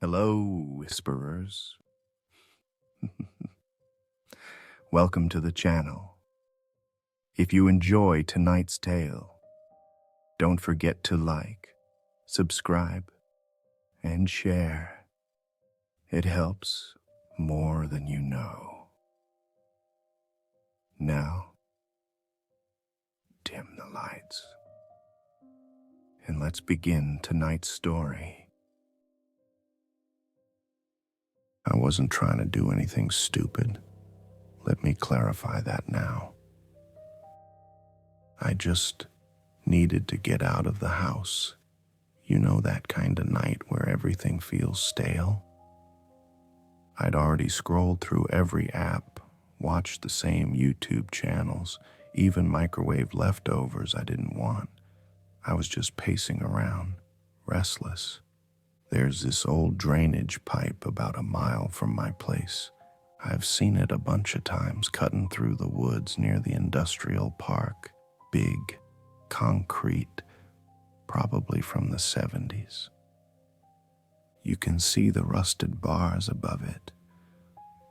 Hello, Whisperers. Welcome to the channel. If you enjoy tonight's tale, don't forget to like, subscribe, and share. It helps more than you know. Now, dim the lights, and let's begin tonight's story. I wasn't trying to do anything stupid. Let me clarify that now. I just needed to get out of the house. You know, that kind of night where everything feels stale? I'd already scrolled through every app, watched the same YouTube channels, even microwaved leftovers I didn't want. I was just pacing around, restless. There's this old drainage pipe about a mile from my place. I've seen it a bunch of times cutting through the woods near the industrial park. Big, concrete, probably from the 70s. You can see the rusted bars above it,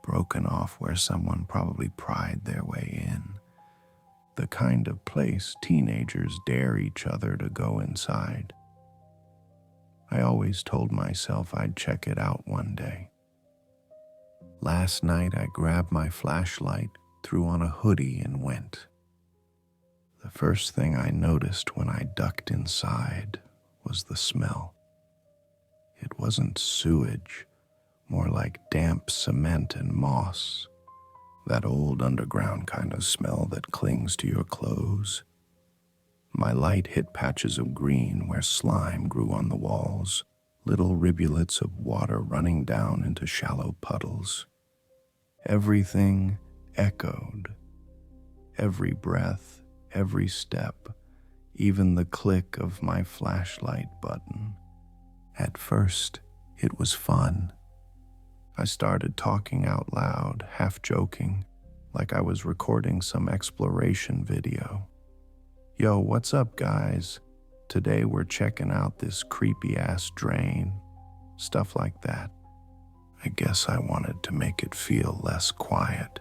broken off where someone probably pried their way in. The kind of place teenagers dare each other to go inside. I always told myself I'd check it out one day. Last night I grabbed my flashlight, threw on a hoodie, and went. The first thing I noticed when I ducked inside was the smell. It wasn't sewage, more like damp cement and moss, that old underground kind of smell that clings to your clothes. My light hit patches of green where slime grew on the walls, little rivulets of water running down into shallow puddles. Everything echoed. Every breath, every step, even the click of my flashlight button. At first, it was fun. I started talking out loud, half joking, like I was recording some exploration video. Yo, what's up, guys? Today we're checking out this creepy-ass drain. Stuff like that. I guess I wanted to make it feel less quiet.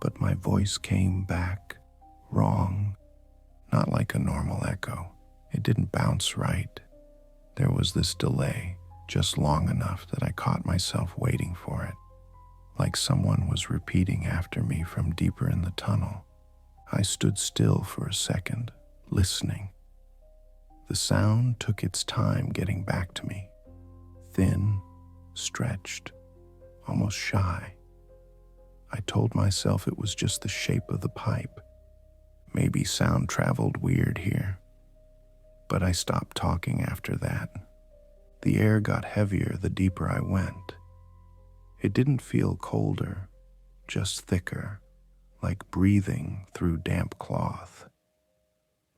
But my voice came back wrong. Not like a normal echo. It didn't bounce right. There was this delay, just long enough that I caught myself waiting for it. Like someone was repeating after me from deeper in the tunnel. I stood still for a second, listening. The sound took its time getting back to me. Thin, stretched, almost shy. I told myself it was just the shape of the pipe. Maybe sound traveled weird here. But I stopped talking after that. The air got heavier the deeper I went. It didn't feel colder, just thicker, like breathing through damp cloth.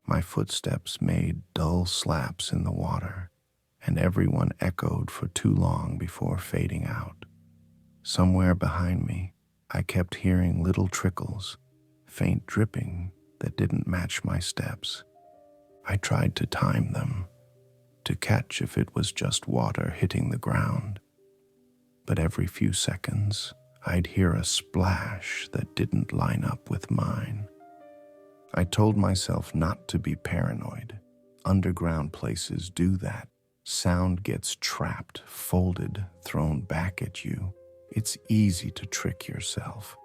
My footsteps made dull slaps in the water, and everyone echoed for too long before fading out. Somewhere behind me, I kept hearing little trickles, faint dripping that didn't match my steps. I tried to time them, to catch if it was just water hitting the ground. But every few seconds, I'd hear a splash that didn't line up with mine. I told myself not to be paranoid. Underground places do that. Sound gets trapped, folded, thrown back at you. It's easy to trick yourself.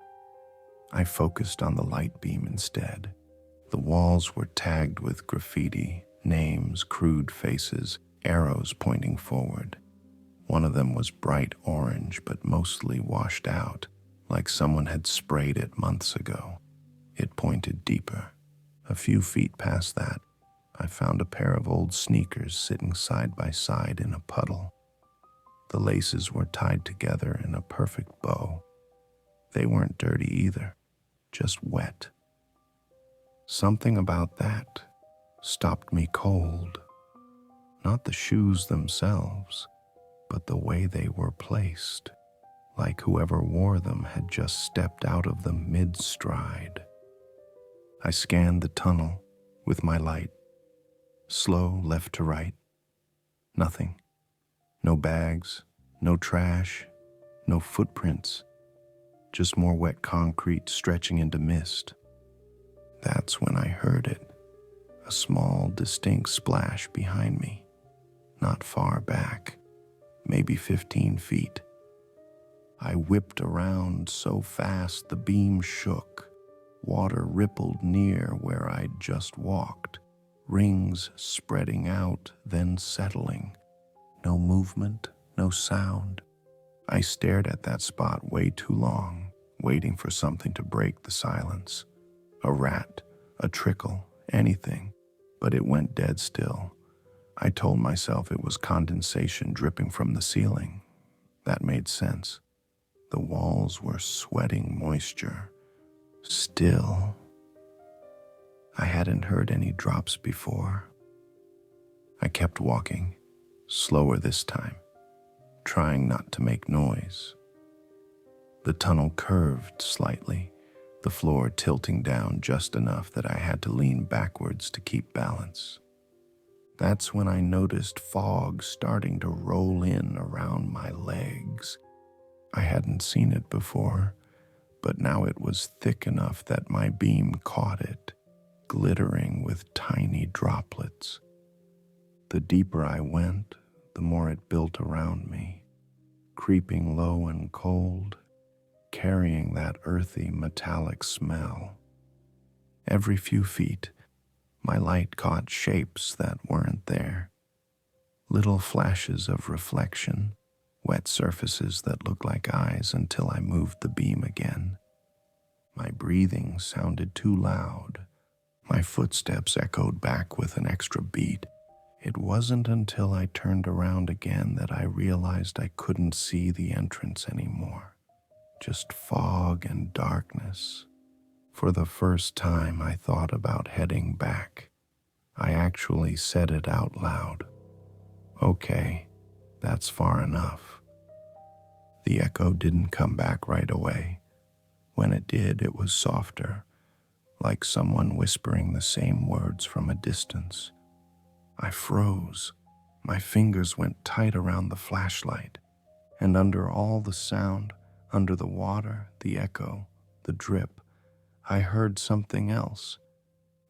I focused on the light beam instead. The walls were tagged with graffiti, names, crude faces, arrows pointing forward. One of them was bright orange but mostly washed out, like someone had sprayed it months ago. It pointed deeper. A few feet past that, I found a pair of old sneakers sitting side by side in a puddle. The laces were tied together in a perfect bow. They weren't dirty either, just wet. Something about that stopped me cold. Not the shoes themselves, but the way they were placed, like whoever wore them had just stepped out of them mid-stride. I scanned the tunnel with my light, slow left to right. Nothing. No bags, no trash, no footprints, just more wet concrete stretching into mist. That's when I heard it, a small, distinct splash behind me, not far back, maybe 15 feet. I whipped around so fast the beam shook. Water rippled near where I'd just walked, rings spreading out, then settling. No movement, no sound. I stared at that spot way too long, waiting for something to break the silence. A rat, a trickle, anything. But it went dead still. I told myself it was condensation dripping from the ceiling. That made sense. The walls were sweating moisture. Still, I hadn't heard any drops before. I kept walking, slower this time, trying not to make noise. The tunnel curved slightly, the floor tilting down just enough that I had to lean backwards to keep balance. That's when I noticed fog starting to roll in around my legs. I hadn't seen it before, but now it was thick enough that my beam caught it, glittering with tiny droplets. The deeper I went, the more it built around me, creeping low and cold, carrying that earthy metallic smell. Every few feet, my light caught shapes that weren't there. Little flashes of reflection, wet surfaces that looked like eyes until I moved the beam again. My breathing sounded too loud. My footsteps echoed back with an extra beat. It wasn't until I turned around again that I realized I couldn't see the entrance anymore. Just fog and darkness. For the first time, I thought about heading back. I actually said it out loud. Okay, that's far enough. The echo didn't come back right away. When it did, it was softer, like someone whispering the same words from a distance. I froze. My fingers went tight around the flashlight, and under all the sound, under the water, the echo, the drip, I heard something else.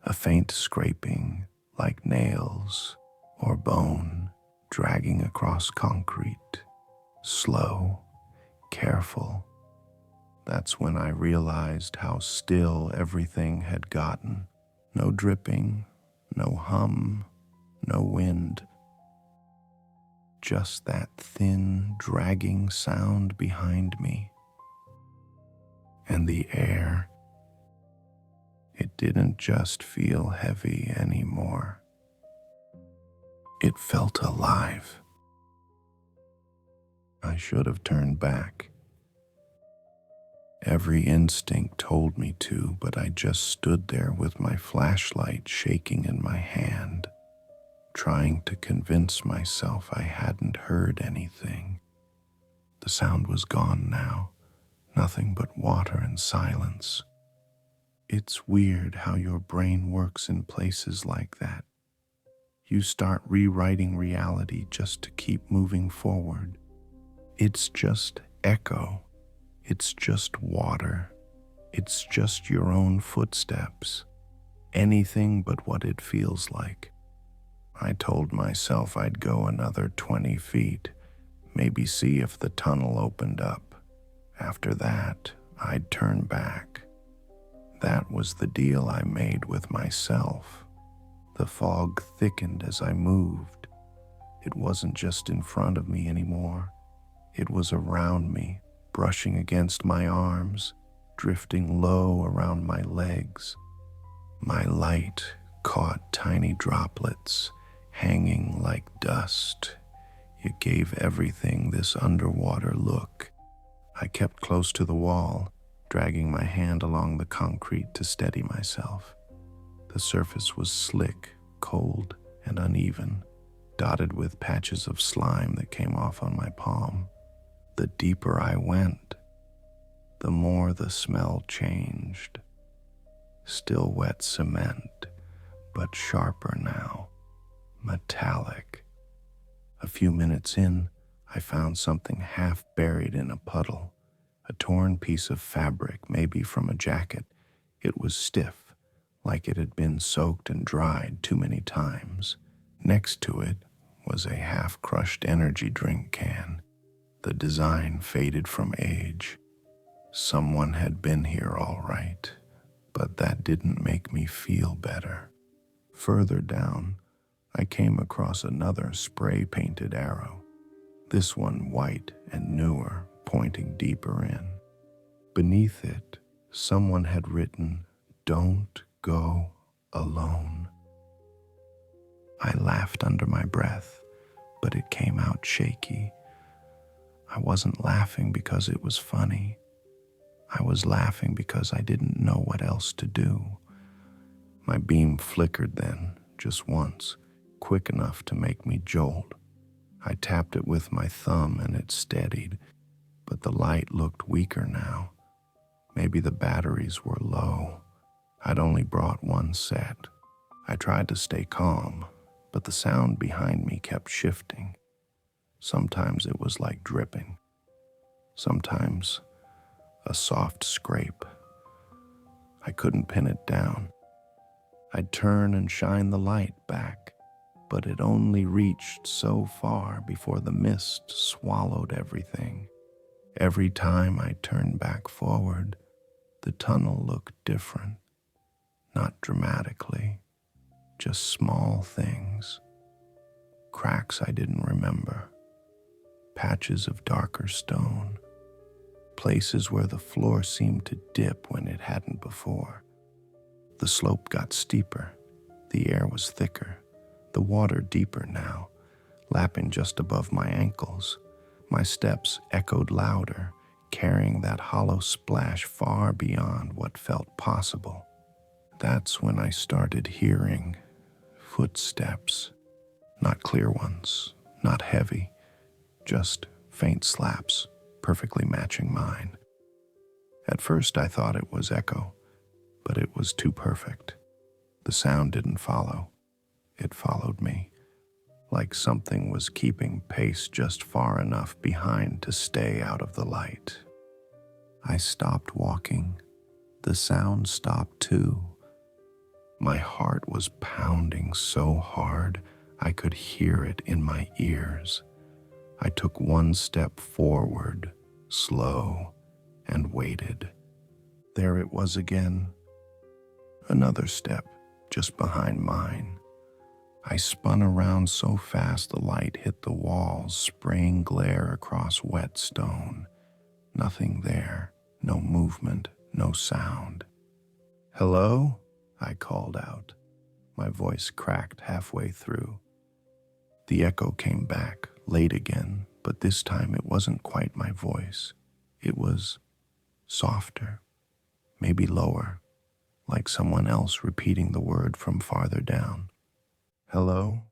A faint scraping, like nails or bone, dragging across concrete. Slow, careful. That's when I realized how still everything had gotten. No dripping, no hum, no wind. Just that thin, dragging sound behind me. And the air, it didn't just feel heavy anymore. It felt alive. I should have turned back. Every instinct told me to, but I just stood there with my flashlight shaking in my hand, trying to convince myself I hadn't heard anything. The sound was gone now, nothing but water and silence. It's weird how your brain works in places like that. You start rewriting reality just to keep moving forward. It's just echo. It's just water. It's just your own footsteps. Anything but what it feels like. I told myself I'd go another 20 feet, maybe see if the tunnel opened up. After that, I'd turn back. That was the deal I made with myself. The fog thickened as I moved. It wasn't just in front of me anymore. It was around me, brushing against my arms, drifting low around my legs. My light caught tiny droplets, hanging like dust. It gave everything this underwater look. I kept close to the wall, dragging my hand along the concrete to steady myself. The surface was slick, cold, and uneven, dotted with patches of slime that came off on my palm. The deeper I went, the more the smell changed. Still wet cement, but sharper now, metallic. A few minutes in, I found something half buried in a puddle, a torn piece of fabric, maybe from a jacket. It was stiff, like it had been soaked and dried too many times. Next to it was a half-crushed energy drink can, the design faded from age. Someone had been here all right, but that didn't make me feel better. Further down, I came across another spray-painted arrow, this one white and newer, pointing deeper in. Beneath it, someone had written, "Don't go alone." I laughed under my breath, but it came out shaky. I wasn't laughing because it was funny. I was laughing because I didn't know what else to do. My beam flickered then, just once, quick enough to make me jolt. I tapped it with my thumb and it steadied, but the light looked weaker now. Maybe the batteries were low. I'd only brought one set. I tried to stay calm, but the sound behind me kept shifting. Sometimes it was like dripping. Sometimes a soft scrape. I couldn't pin it down. I'd turn and shine the light back, but it only reached so far before the mist swallowed everything. Every time I turned back forward, the tunnel looked different. Not dramatically, just small things. Cracks I didn't remember. Patches of darker stone. Places where the floor seemed to dip when it hadn't before. The slope got steeper. The air was thicker. The water deeper now, lapping just above my ankles. My steps echoed louder, carrying that hollow splash far beyond what felt possible. That's when I started hearing footsteps. Not clear ones, not heavy, just faint slaps, perfectly matching mine. At first I thought it was echo, but it was too perfect. The sound didn't follow. It followed me, like something was keeping pace just far enough behind to stay out of the light. I stopped walking. The sound stopped too. My heart was pounding so hard I could hear it in my ears. I took one step forward, slow, and waited. There it was again. Another step, just behind mine. I spun around so fast the light hit the walls, spraying glare across wet stone. Nothing there, no movement, no sound. "Hello?" I called out. My voice cracked halfway through. The echo came back, late again, but this time it wasn't quite my voice. It was softer, maybe lower, like someone else repeating the word from farther down. "Hello?"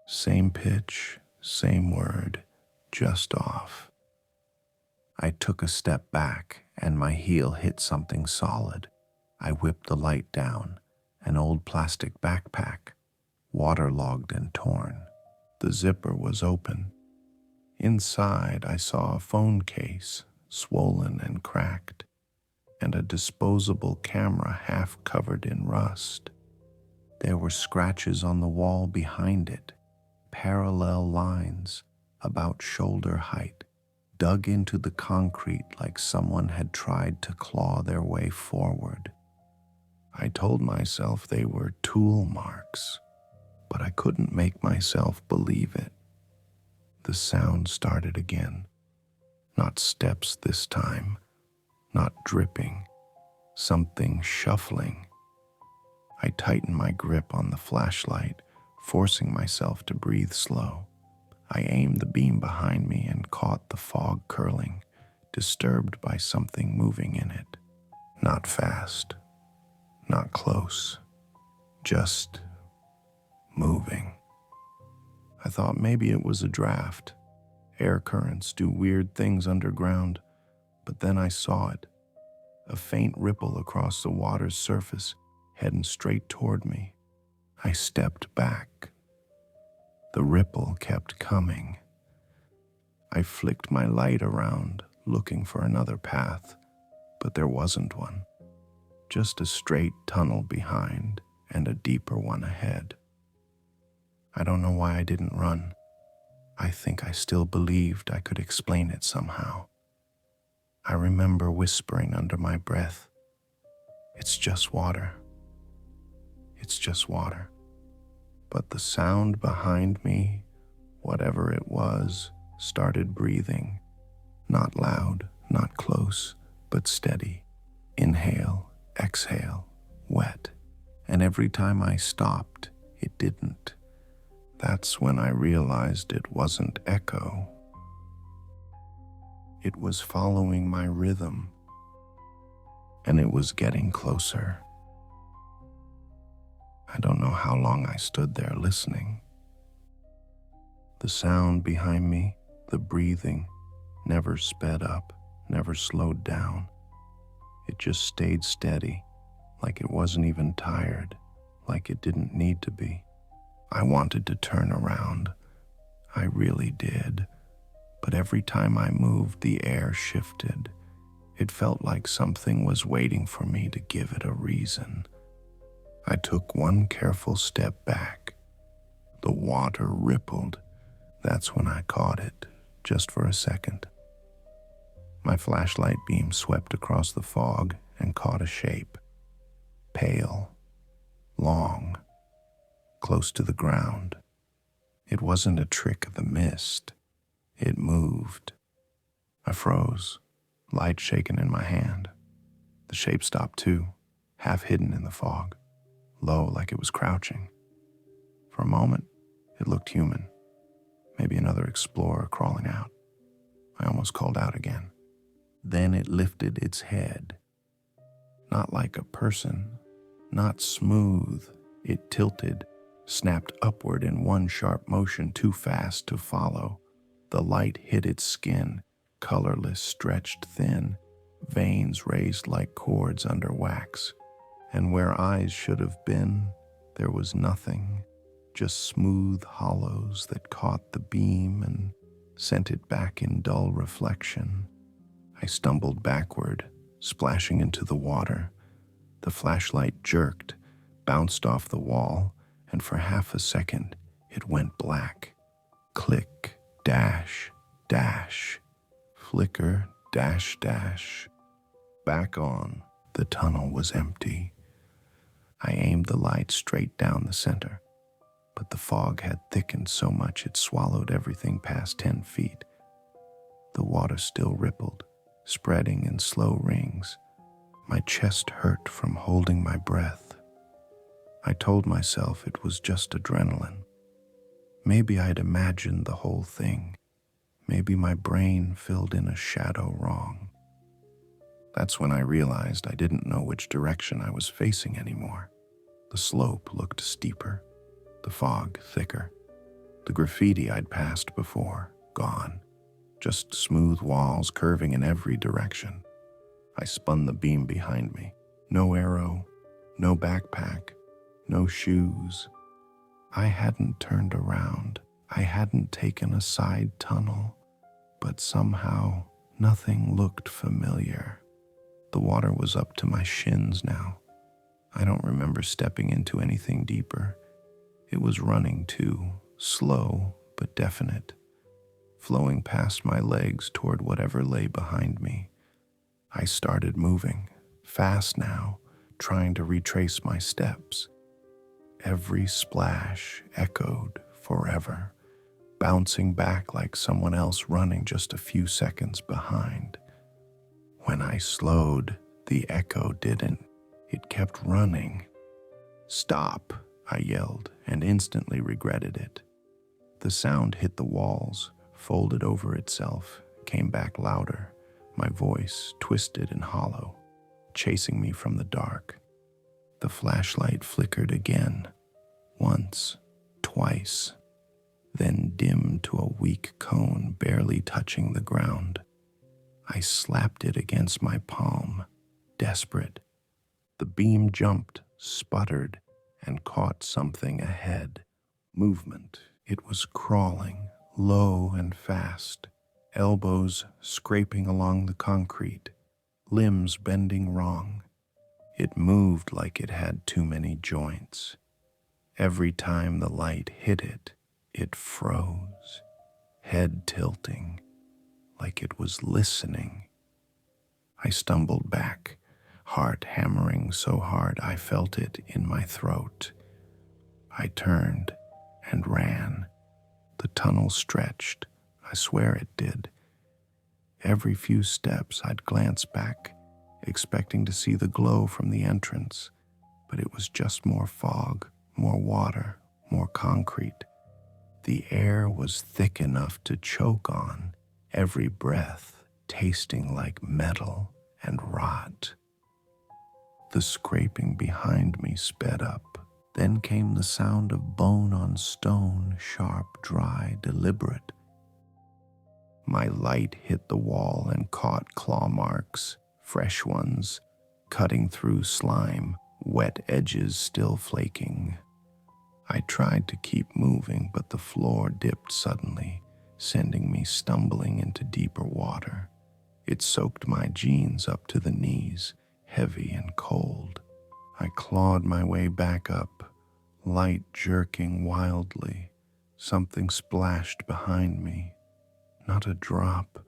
Same pitch, same word, just off. I took a step back and my heel hit something solid. I whipped the light down, an old plastic backpack, waterlogged and torn. The zipper was open. Inside, I saw a phone case, swollen and cracked, and a disposable camera half covered in rust. There were scratches on the wall behind it, parallel lines about shoulder height, dug into the concrete like someone had tried to claw their way forward. I told myself they were tool marks, but I couldn't make myself believe it. The sound started again. Not steps this time, not dripping, something shuffling. I tightened my grip on the flashlight, forcing myself to breathe slow. I aimed the beam behind me and caught the fog curling, disturbed by something moving in it. Not fast, not close, just moving. I thought maybe it was a draft. Air currents do weird things underground, but then I saw it. A faint ripple across the water's surface, heading straight toward me. I stepped back. The ripple kept coming. I flicked my light around, looking for another path, but there wasn't one. Just a straight tunnel behind and a deeper one ahead. I don't know why I didn't run. I think I still believed I could explain it somehow. I remember whispering under my breath, "It's just water. It's just water." But the sound behind me, whatever it was, started breathing. Not loud, not close, but steady. Inhale, exhale, wet. And every time I stopped, it didn't. That's when I realized it wasn't echo. It was following my rhythm, and it was getting closer. I don't know how long I stood there listening. The sound behind me, the breathing, never sped up, never slowed down. It just stayed steady, like it wasn't even tired, like it didn't need to be. I wanted to turn around. I really did. But every time I moved, the air shifted. It felt like something was waiting for me to give it a reason. I took one careful step back. The water rippled. That's when I caught it, just for a second. My flashlight beam swept across the fog and caught a shape. Pale, long, close to the ground. It wasn't a trick of the mist. It moved. I froze, light shaking in my hand. The shape stopped too, half hidden in the fog, low like it was crouching. For a moment, it looked human, maybe another explorer crawling out. I almost called out again. Then it lifted its head. Not like a person, not smooth. It tilted, snapped upward in one sharp motion too fast to follow. The light hit its skin, colorless, stretched thin, veins raised like cords under wax. And where eyes should have been, there was nothing, just smooth hollows that caught the beam and sent it back in dull reflection. I stumbled backward, splashing into the water. The flashlight jerked, bounced off the wall, and for half a second, it went black. Click, dash, dash, flicker, dash, dash. Back on, the tunnel was empty. I aimed the light straight down the center, but the fog had thickened so much it swallowed everything past 10 feet. The water still rippled, spreading in slow rings. My chest hurt from holding my breath. I told myself it was just adrenaline. Maybe I'd imagined the whole thing. Maybe my brain filled in a shadow wrong. That's when I realized I didn't know which direction I was facing anymore. The slope looked steeper, the fog thicker. The graffiti I'd passed before, gone. Just smooth walls curving in every direction. I spun the beam behind me. No arrow, no backpack, no shoes. I hadn't turned around. I hadn't taken a side tunnel. But somehow, nothing looked familiar. The water was up to my shins now. I don't remember stepping into anything deeper. It was running too, slow but definite, flowing past my legs toward whatever lay behind me. I started moving, fast now, trying to retrace my steps. Every splash echoed forever, bouncing back like someone else running just a few seconds behind. When I slowed, the echo didn't. It kept running. "Stop," I yelled, and instantly regretted it. The sound hit the walls, folded over itself, came back louder, my voice twisted and hollow, chasing me from the dark. The flashlight flickered again, once, twice, then dimmed to a weak cone barely touching the ground. I slapped it against my palm, desperate. The beam jumped, sputtered, and caught something ahead. Movement. It was crawling, low and fast. elbows scraping along the concrete, limbs bending wrong. It moved like it had too many joints. Every time the light hit it, it froze, head tilting, like it was listening. I stumbled back, heart hammering so hard I felt it in my throat. I turned and ran. The tunnel stretched. I swear it did. Every few steps I'd glance back, expecting to see the glow from the entrance, but it was just more fog, more water, more concrete. The air was thick enough to choke on, every breath tasting like metal and rot. The scraping behind me sped up. Then came the sound of bone on stone, sharp, dry, deliberate. My light hit the wall and caught claw marks, fresh ones, cutting through slime, wet edges still flaking. I tried to keep moving, but the floor dipped suddenly, sending me stumbling into deeper water. It soaked my jeans up to the knees, heavy and cold. I clawed my way back up, light jerking wildly. Something splashed behind me. Not a drop,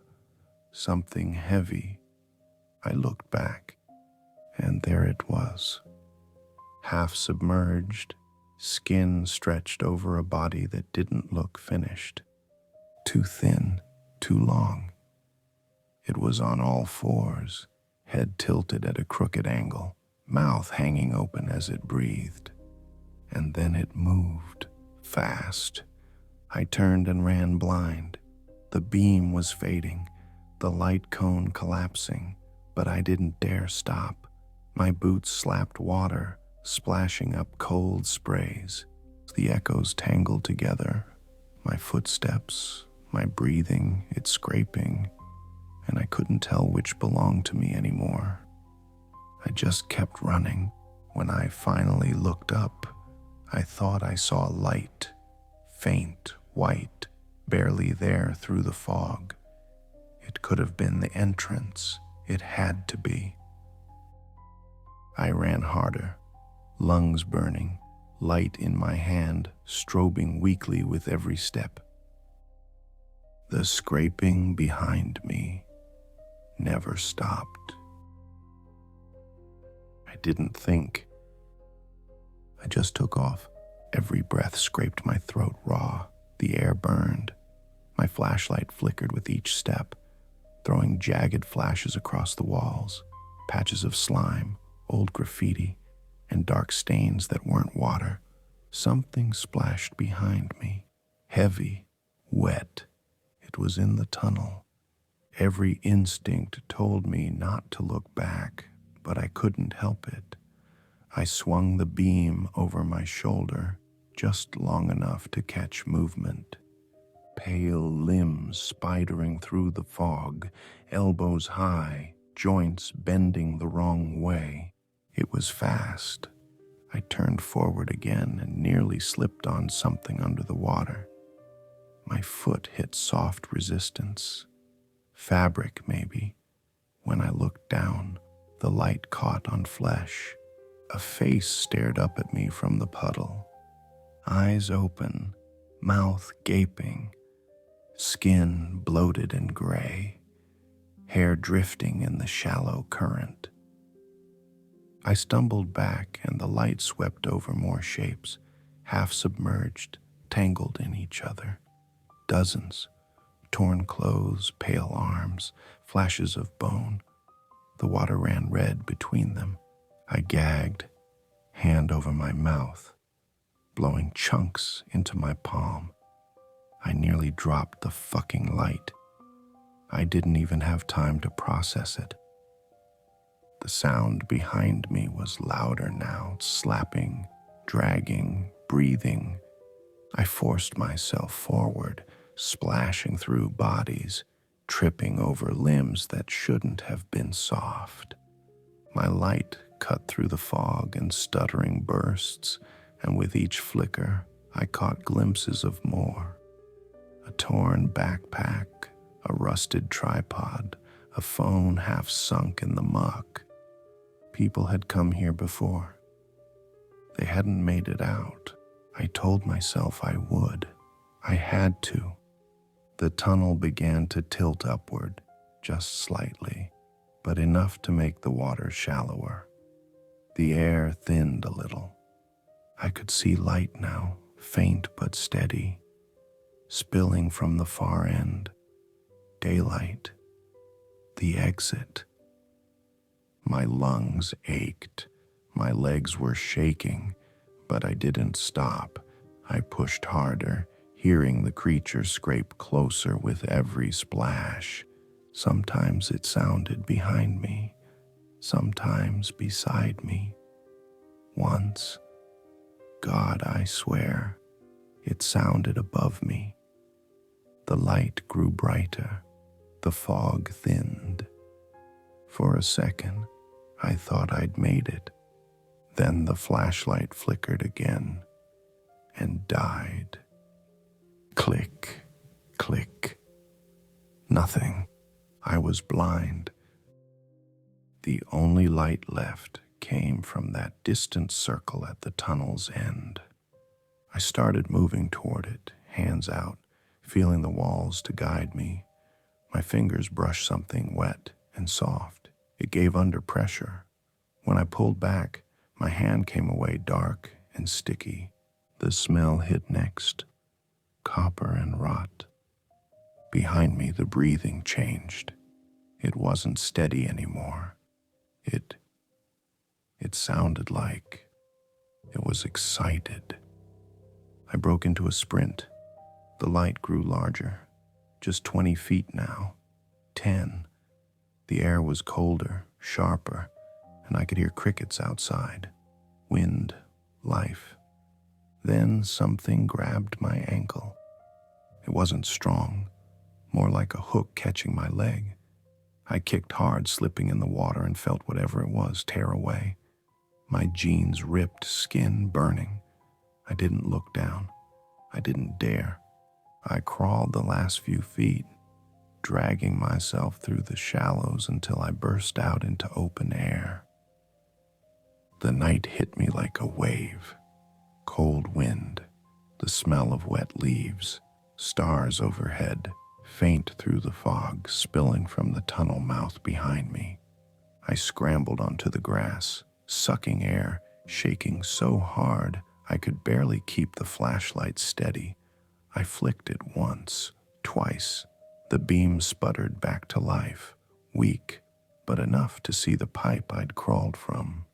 something heavy. I looked back, and there it was. Half submerged, skin stretched over a body that didn't look finished. Too thin, too long. It was on all fours, head tilted at a crooked angle, mouth hanging open as it breathed. And then it moved, fast. I turned and ran blind. The beam was fading, the light cone collapsing, but I didn't dare stop. My boots slapped water, splashing up cold sprays. The echoes tangled together, my footsteps, my breathing, its scraping, and I couldn't tell which belonged to me anymore. I just kept running. When I finally looked up, I thought I saw light, faint, white, barely there through the fog. It could have been the entrance. It had to be. I ran harder, lungs burning, light in my hand, strobing weakly with every step. The scraping behind me never stopped. I didn't think. I just took off. Every breath scraped my throat raw. The air burned. My flashlight flickered with each step, throwing jagged flashes across the walls, patches of slime, old graffiti, and dark stains that weren't water. Something splashed behind me, heavy, wet. It was in the tunnel. Every instinct told me not to look back, but I couldn't help it. I swung the beam over my shoulder, just long enough to catch movement. Pale limbs spidering through the fog, elbows high, joints bending the wrong way. It was fast. I turned forward again and nearly slipped on something under the water. My foot hit soft resistance. Fabric, maybe. When I looked down, the light caught on flesh. A face stared up at me from the puddle. Eyes open, mouth gaping, skin bloated and gray, hair drifting in the shallow current. I stumbled back and the light swept over more shapes, half submerged, tangled in each other. Dozens, torn clothes, pale arms, flashes of bone. The water ran red between them. I gagged, hand over my mouth, blowing chunks into my palm. I nearly dropped the fucking light. I didn't even have time to process it. The sound behind me was louder now, slapping, dragging, breathing. I forced myself forward, splashing through bodies, tripping over limbs that shouldn't have been soft. My light cut through the fog in stuttering bursts, and with each flicker, I caught glimpses of more. A torn backpack, a rusted tripod, a phone half sunk in the muck. People had come here before. They hadn't made it out. I told myself I would. I had to. The tunnel began to tilt upward, just slightly, but enough to make the water shallower. The air thinned a little. I could see light now, faint but steady, spilling from the far end. Daylight. The exit. My lungs ached. My legs were shaking, but I didn't stop. I pushed harder, hearing the creature scrape closer with every splash. Sometimes it sounded behind me, sometimes beside me. Once, God, I swear, it sounded above me. The light grew brighter, the fog thinned. For a second, I thought I'd made it. Then the flashlight flickered again and died. Click, click. Nothing. I was blind. The only light left came from that distant circle at the tunnel's end. I started moving toward it, hands out, feeling the walls to guide me. My fingers brushed something wet and soft. It gave under pressure. When I pulled back, my hand came away dark and sticky. The smell hit next. Copper and rot. Behind me, the breathing changed. It wasn't steady anymore. It sounded like it was excited. I broke into a sprint. The light grew larger. Just 20 feet now. 10. The air was colder, sharper, and I could hear crickets outside. Wind, life. Then something grabbed my ankle. It wasn't strong, more like a hook catching my leg. I kicked hard, slipping in the water, and felt whatever it was tear away. My jeans ripped, skin burning. I didn't look down. I didn't dare. I crawled the last few feet, dragging myself through the shallows until I burst out into open air. The night hit me like a wave. Cold wind, the smell of wet leaves, stars overhead, faint through the fog spilling from the tunnel mouth behind me. I scrambled onto the grass, sucking air, shaking so hard I could barely keep the flashlight steady. I flicked it once, twice. The beam sputtered back to life, weak, but enough to see the pipe I'd crawled from.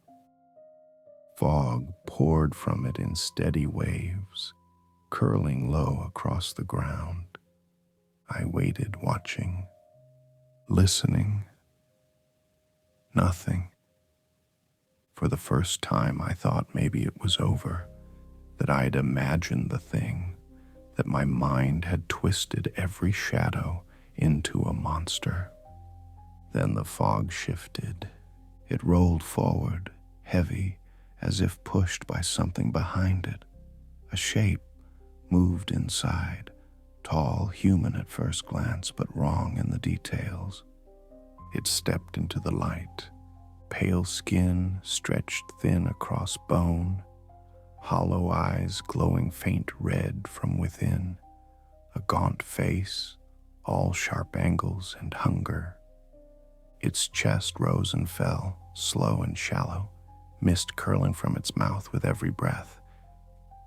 Fog poured from it in steady waves, curling low across the ground. I waited, watching, listening. Nothing. For the first time, I thought maybe it was over, that I'd imagined the thing, that my mind had twisted every shadow into a monster. Then the fog shifted. It rolled forward, heavy, as if pushed by something behind it. A shape moved inside, tall, human at first glance, but wrong in the details. It stepped into the light, pale skin stretched thin across bone, hollow eyes glowing faint red from within, a gaunt face, all sharp angles and hunger. Its chest rose and fell, slow and shallow, mist curling from its mouth with every breath.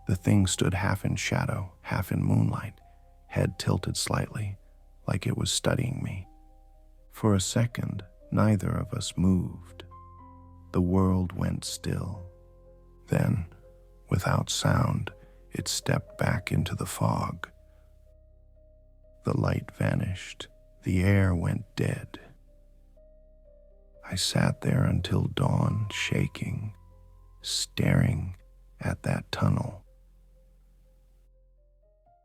The thing stood half in shadow, half in moonlight, head tilted slightly, like it was studying me. For a second, neither of us moved. The world went still. Then, without sound, it stepped back into the fog. The light vanished. The air went dead. I sat there until dawn, shaking, staring at that tunnel.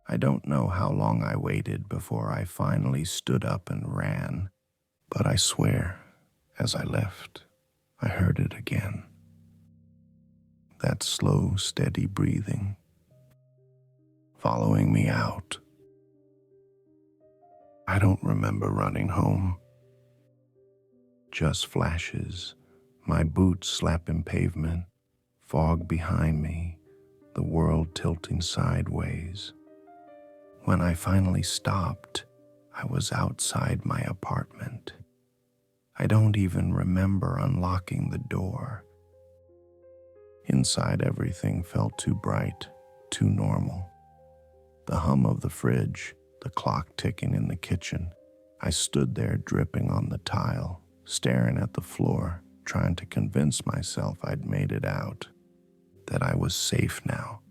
I don't know how long I waited before I finally stood up and ran, but I swear, as I left, I heard it again. That slow, steady breathing, following me out. I don't remember running home. Just flashes, my boots slapping pavement, fog behind me, the world tilting sideways. When I finally stopped, I was outside my apartment. I don't even remember unlocking the door. Inside, everything felt too bright, too normal. The hum of the fridge, the clock ticking in the kitchen. I stood there dripping on the tile, staring at the floor, trying to convince myself I'd made it out, that I was safe now.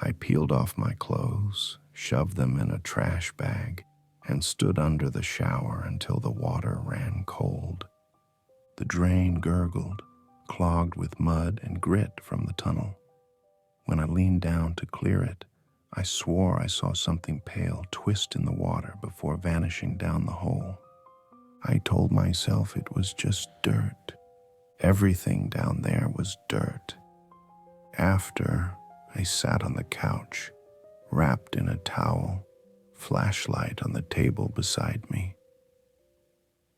I peeled off my clothes, shoved them in a trash bag, and stood under the shower until the water ran cold. The drain gurgled, clogged with mud and grit from the tunnel. When I leaned down to clear it, I swore I saw something pale twist in the water before vanishing down the hole. I told myself it was just dirt. Everything down there was dirt. After, I sat on the couch, wrapped in a towel, flashlight on the table beside me.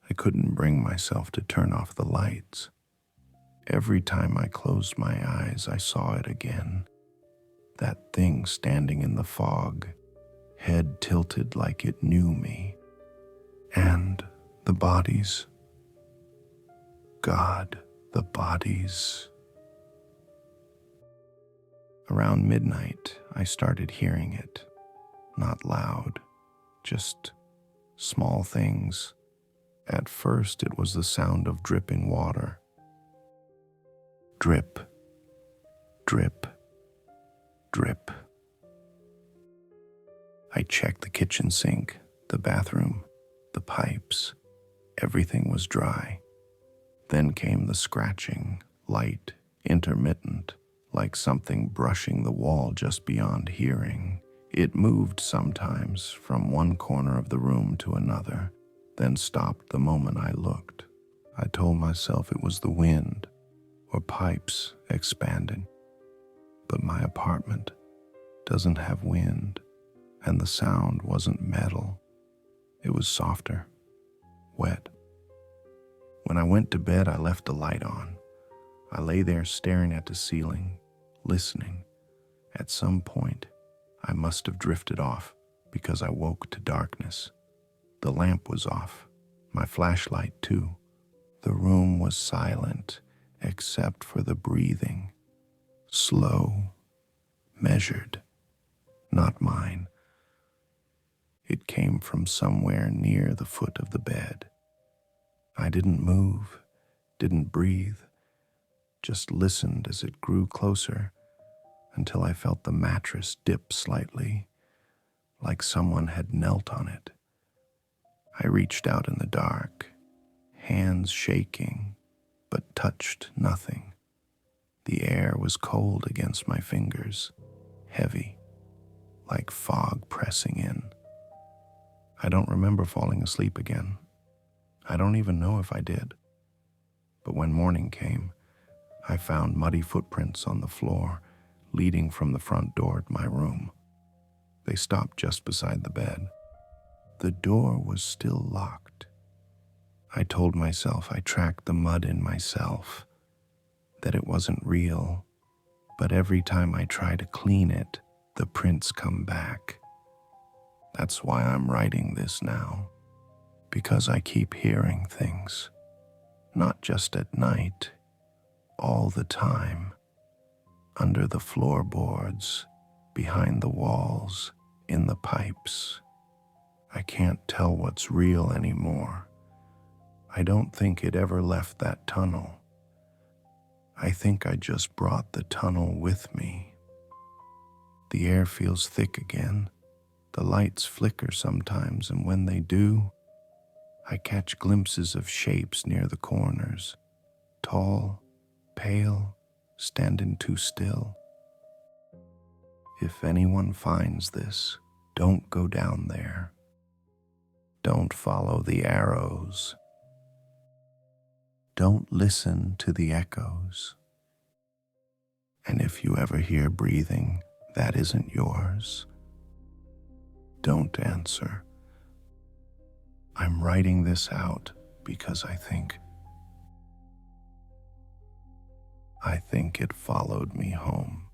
I couldn't bring myself to turn off the lights. Every time I closed my eyes, I saw it again. That thing standing in the fog, head tilted like it knew me. And the bodies. God, the bodies. Around midnight, I started hearing it. Not loud, just small things. At first, it was the sound of dripping water. Drip, drip, drip. I checked the kitchen sink, the bathroom, the pipes. Everything was dry. Then came the scratching, light, intermittent, like something brushing the wall just beyond hearing. It moved sometimes from one corner of the room to another, then stopped the moment I looked. I told myself it was the wind or pipes expanding. But my apartment doesn't have wind, and the sound wasn't metal. It was softer, wet. When I went to bed, I left the light on. I lay there staring at the ceiling, listening. At some point, I must have drifted off because I woke to darkness. The lamp was off, my flashlight too. The room was silent except for the breathing. Slow, measured, not mine. It came from somewhere near the foot of the bed. I didn't move, didn't breathe, just listened as it grew closer until I felt the mattress dip slightly, like someone had knelt on it. I reached out in the dark, hands shaking, but touched nothing. The air was cold against my fingers, heavy, like fog pressing in. I don't remember falling asleep again. I don't even know if I did. But when morning came, I found muddy footprints on the floor leading from the front door to my room. They stopped just beside the bed. The door was still locked. I told myself I tracked the mud in myself, that it wasn't real, but every time I try to clean it, the prints come back. That's why I'm writing this now, because I keep hearing things, not just at night, all the time, under the floorboards, behind the walls, in the pipes. I can't tell what's real anymore. I don't think it ever left that tunnel. I think I just brought the tunnel with me. The air feels thick again. The lights flicker sometimes, and when they do, I catch glimpses of shapes near the corners. Tall, pale, standing too still. If anyone finds this, don't go down there. Don't follow the arrows. Don't listen to the echoes. And if you ever hear breathing that isn't yours, don't answer. I'm writing this out because I think it followed me home.